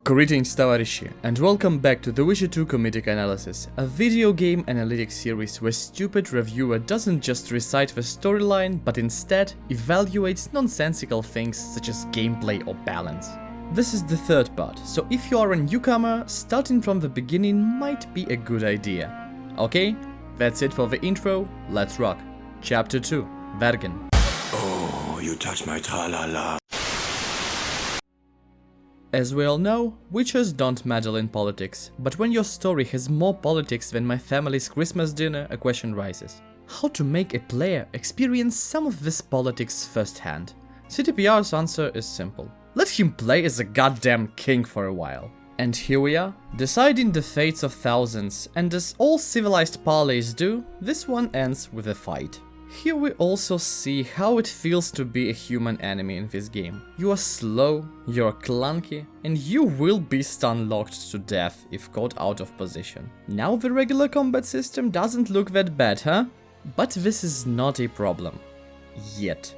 Greetings товарищи, and welcome back to The Witcher 2 Comedic Analysis, a video game analytics series where stupid reviewer doesn't just recite the storyline, but instead evaluates nonsensical things such as gameplay or balance. This is the third part, so if you are a newcomer, starting from the beginning might be a good idea. Okay, that's it for the intro, let's rock. Chapter 2, Vergen. Oh, you touch my tra-la-la. As we all know, witchers don't meddle in politics, but when your story has more politics than my family's Christmas dinner, a question rises. How to make a player experience some of this politics firsthand? CDPR's answer is simple. Let him play as a goddamn king for a while. And here we are, deciding the fates of thousands, and as all civilized parleys do, this one ends with a fight. Here we also see how it feels to be a human enemy in this game. You are slow, you're clunky, and you will be stun-locked to death if caught out of position. Now the regular combat system doesn't look that bad, huh? But this is not a problem. Yet.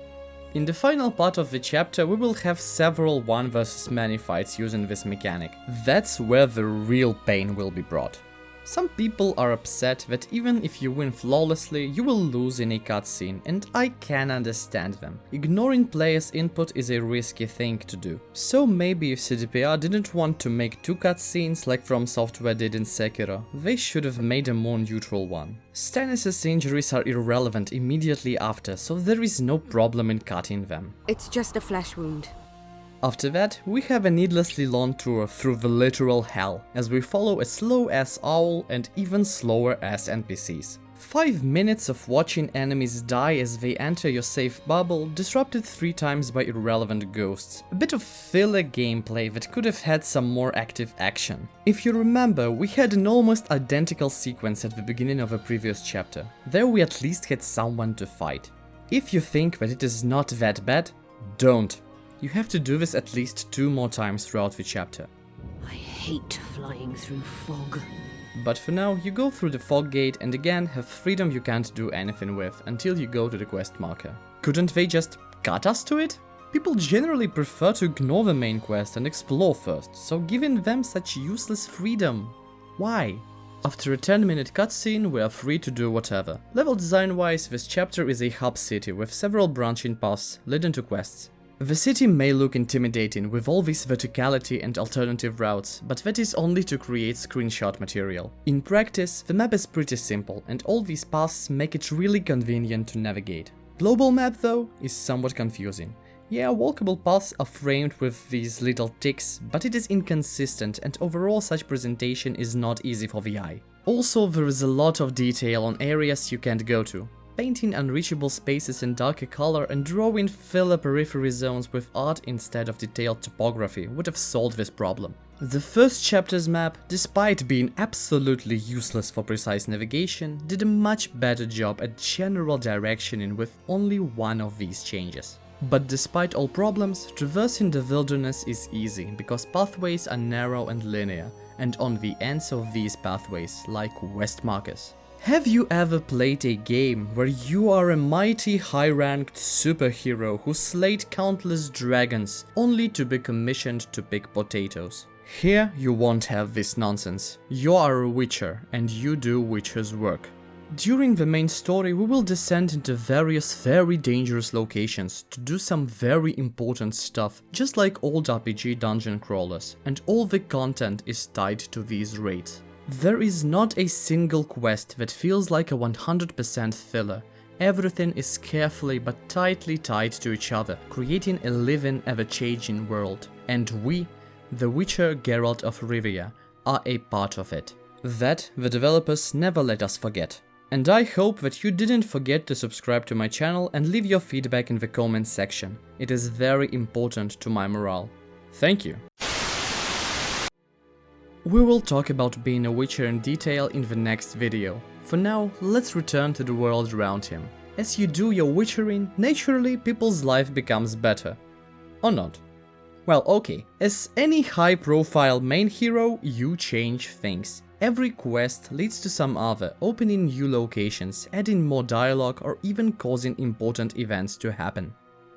In the final part of the chapter we will have several 1 versus many fights using this mechanic. That's where the real pain will be brought. Some people are upset that even if you win flawlessly, you will lose in a cutscene, and I can understand them. Ignoring players' input is a risky thing to do. So maybe if CDPR didn't want to make 2 cutscenes like From Software did in Sekiro, they should have made a more neutral one. Stannis' injuries are irrelevant immediately after, so there is no problem in cutting them. It's just a flesh wound. After that, we have a needlessly long tour through the literal hell, as we follow a slow-ass owl and even slower-ass NPCs. 5 minutes of watching enemies die as they enter your safe bubble, disrupted 3 times by irrelevant ghosts. A bit of filler gameplay that could have had some more active action. If you remember, we had an almost identical sequence at the beginning of a previous chapter. There we at least had someone to fight. If you think that it is not that bad, don't. You have to do this at least 2 more times throughout the chapter. I hate flying through fog. But for now, you go through the fog gate and again have freedom you can't do anything with until you go to the quest marker. Couldn't they just cut us to it? People generally prefer to ignore the main quest and explore first, so giving them such useless freedom. Why? After a 10-minute cutscene, we are free to do whatever. Level design-wise, this chapter is a hub city with several branching paths leading to quests. The city may look intimidating with all this verticality and alternative routes, but that is only to create screenshot material. In practice, the map is pretty simple, and all these paths make it really convenient to navigate. Global map, though, is somewhat confusing. Yeah, walkable paths are framed with these little ticks, but it is inconsistent and overall such presentation is not easy for the eye. Also, there is a lot of detail on areas you can't go to. Painting unreachable spaces in darker color and drawing filler periphery zones with art instead of detailed topography would have solved this problem. The first chapter's map, despite being absolutely useless for precise navigation, did a much better job at general directioning with only one of these changes. But despite all problems, traversing the wilderness is easy because pathways are narrow and linear, and on the ends of these pathways lie quest markers. Have you ever played a game where you are a mighty high-ranked superhero who slayed countless dragons only to be commissioned to pick potatoes? Here you won't have this nonsense. You are a witcher and you do witcher's work. During the main story we will descend into various very dangerous locations to do some very important stuff, just like old RPG dungeon crawlers, and all the content is tied to these raids. There is not a single quest that feels like a 100% filler. Everything is carefully but tightly tied to each other, creating a living, ever-changing world. And we, the Witcher Geralt of Rivia, are a part of it. That the developers never let us forget. And I hope that you didn't forget to subscribe to my channel and leave your feedback in the comments section. It is very important to my morale. Thank you. We will talk about being a witcher in detail in the next video. For now, let's return to the world around him. As you do your witchering, naturally people's life becomes better. Or not. Well, okay, as any high-profile main hero, you change things. Every quest leads to some other, opening new locations, adding more dialogue or even causing important events to happen.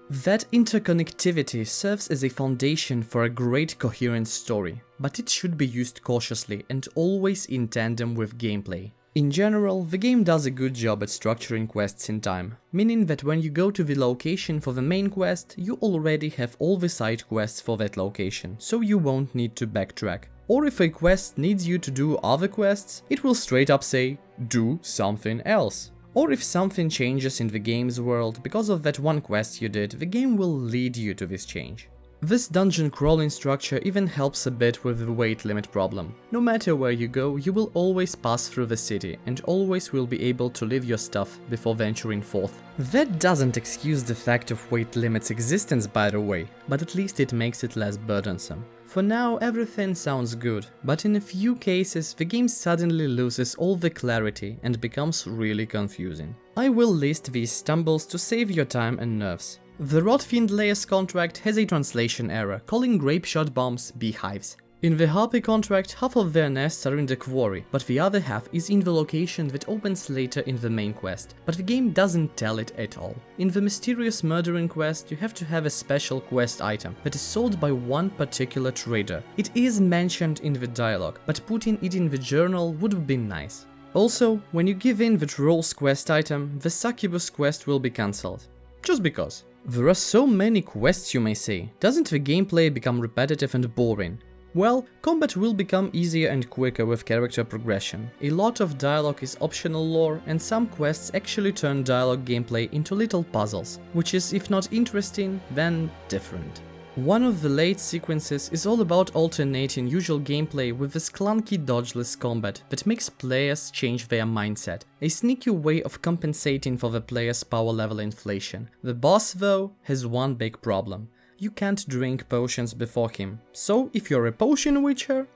That interconnectivity serves as a foundation for a great coherent story, but it should be used cautiously and always in tandem with gameplay. In general, the game does a good job at structuring quests in time, meaning that when you go to the location for the main quest, you already have all the side quests for that location, so you won't need to backtrack. Or if a quest needs you to do other quests, it will straight up say, do something else. Or if something changes in the game's world because of that one quest you did, the game will lead you to this change. This dungeon crawling structure even helps a bit with the weight limit problem. No matter where you go, you will always pass through the city and always will be able to leave your stuff before venturing forth. That doesn't excuse the fact of weight limit's existence, by the way, but at least it makes it less burdensome. For now, everything sounds good, but in a few cases the game suddenly loses all the clarity and becomes really confusing. I will list these stumbles to save your time and nerves. The Rotfiend Layer's contract has a translation error, calling grape shot bombs beehives. In the Harpy contract, half of their nests are in the quarry, but the other half is in the location that opens later in the main quest, but the game doesn't tell it at all. In the Mysterious Murdering quest, you have to have a special quest item that is sold by one particular trader. It is mentioned in the dialogue, but putting it in the journal would have been nice. Also, when you give in the Troll's quest item, the Succubus quest will be cancelled. Just because. There are so many quests, you may say. Doesn't the gameplay become repetitive and boring? Well, combat will become easier and quicker with character progression. A lot of dialogue is optional lore, and some quests actually turn dialogue gameplay into little puzzles, which is, if not interesting, then different. One of the late sequences is all about alternating usual gameplay with this clunky dodgeless combat that makes players change their mindset, a sneaky way of compensating for the player's power level inflation. The boss, though, has one big problem. You can't drink potions before him, so if you're a potion witcher...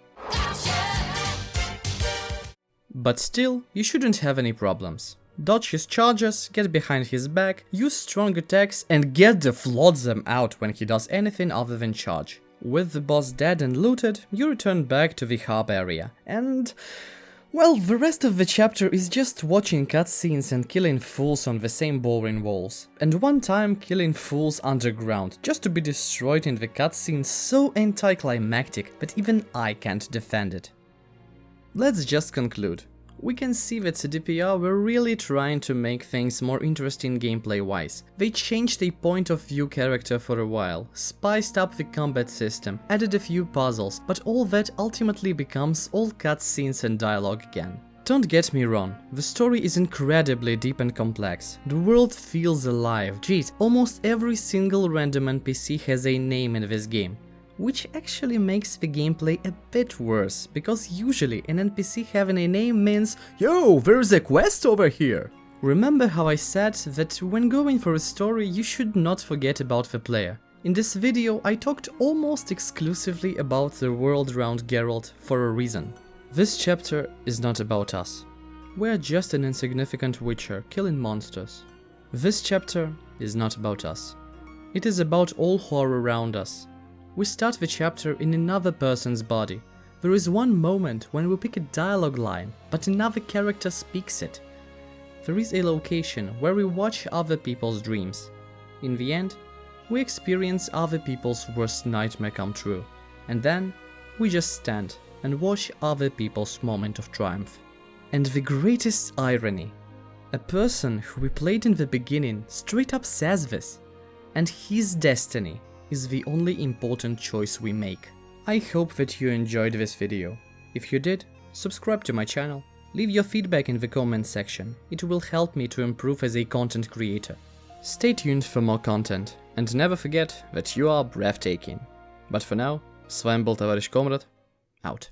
But still, you shouldn't have any problems. Dodge his charges, get behind his back, use strong attacks, and get the flotsam out when he does anything other than charge. With the boss dead and looted, you return back to the hub area, and... well, the rest of the chapter is just watching cutscenes and killing fools on the same boring walls. And one time killing fools underground, just to be destroyed in the cutscene so anticlimactic that even I can't defend it. Let's just conclude. We can see that CDPR were really trying to make things more interesting gameplay-wise. They changed a point of view character for a while, spiced up the combat system, added a few puzzles, but all that ultimately becomes all cutscenes and dialogue again. Don't get me wrong, the story is incredibly deep and complex. The world feels alive. Geez, almost every single random NPC has a name in this game. Which actually makes the gameplay a bit worse, because usually an NPC having a name means "Yo, there's a quest over here!" Remember how I said that when going for a story you should not forget about the player. In this video I talked almost exclusively about the world around Geralt for a reason. This chapter is not about us. We're just an insignificant witcher killing monsters. This chapter is not about us. It is about all who are around us. We start the chapter in another person's body. There is one moment when we pick a dialogue line, but another character speaks it. There is a location where we watch other people's dreams. In the end, we experience other people's worst nightmare come true. And then, we just stand and watch other people's moment of triumph. And the greatest irony, a person who we played in the beginning straight up says this, and his destiny is the only important choice we make. I hope that you enjoyed this video. If you did, subscribe to my channel, leave your feedback in the comments section, it will help me to improve as a content creator. Stay tuned for more content, and never forget that you are breathtaking. But for now, с вами был товарищ Comrade, out.